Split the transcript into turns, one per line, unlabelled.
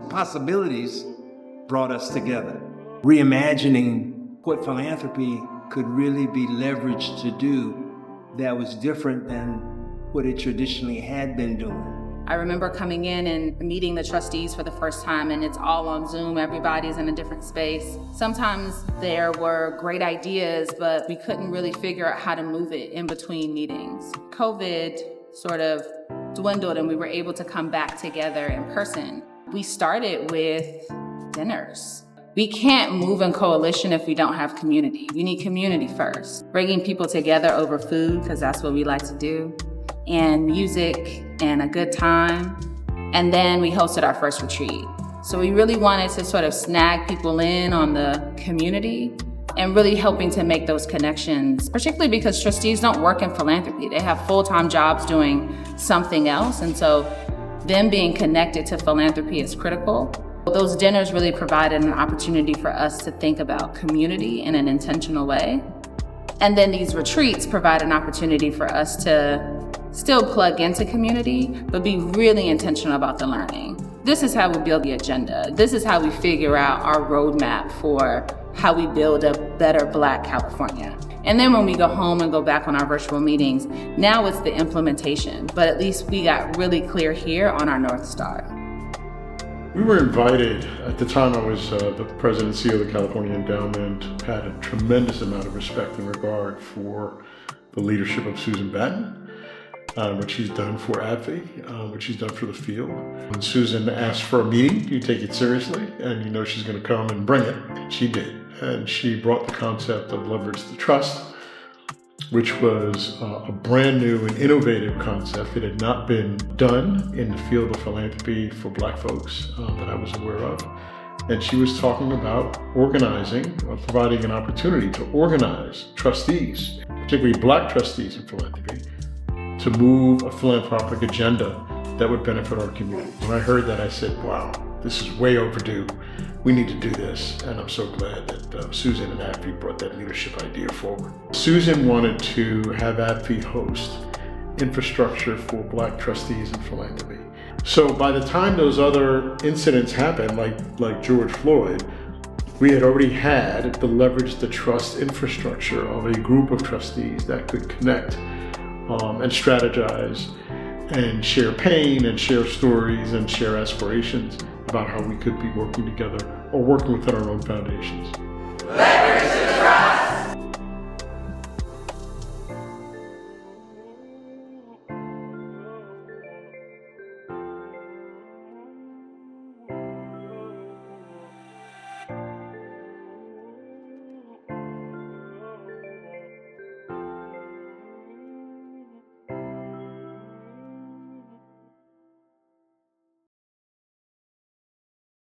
possibilities brought us together. Reimagining what philanthropy could really be leveraged to do that was different than what it traditionally had been doing.
I remember coming in and meeting the trustees for the first time, and it's all on Zoom. Everybody's in a different space. Sometimes there were great ideas, but we couldn't really figure out how to move it in between meetings. COVID sort of dwindled, and we were able to come back together in person. We started with dinners. We can't move in coalition if we don't have community. We need community first. Bringing people together over food, because that's what we like to do, and music and a good time. And then we hosted our first retreat. So we really wanted to sort of snag people in on the community and really helping to make those connections, particularly because trustees don't work in philanthropy. They have full-time jobs doing something else. And so them being connected to philanthropy is critical. Those dinners really provided an opportunity for us to think about community in an intentional way. And then these retreats provide an opportunity for us to still plug into community, but be really intentional about the learning. This is how we build the agenda. This is how we figure out our roadmap for how we build a better Black California. And then when we go home and go back on our virtual meetings, now it's the implementation, but at least we got really clear here on our North Star.
We were invited, at the time I was the president and CEO of the California Endowment, had a tremendous amount of respect and regard for the leadership of Susan Batten, what she's done for AbbVie, what she's done for the field. When Susan asked for a meeting, you take it seriously, and you know she's going to come and bring it. She did, and she brought the concept of leverage the trust, which was a brand new and innovative concept. It had not been done in the field of philanthropy for Black folks that I was aware of. And she was talking about organizing, providing an opportunity to organize trustees, particularly Black trustees in philanthropy, to move a philanthropic agenda that would benefit our community. When I heard that, I said, wow, this is way overdue. We need to do this. And I'm so glad that Susan and AbbVie brought that leadership idea forward. Susan wanted to have AbbVie host infrastructure for Black trustees in philanthropy. So by the time those other incidents happened, like George Floyd, we had already had the leverage the trust infrastructure of a group of trustees that could connect and strategize and share pain and share stories and share aspirations about how we could be working together or working within our own foundations.
Leverage the trust.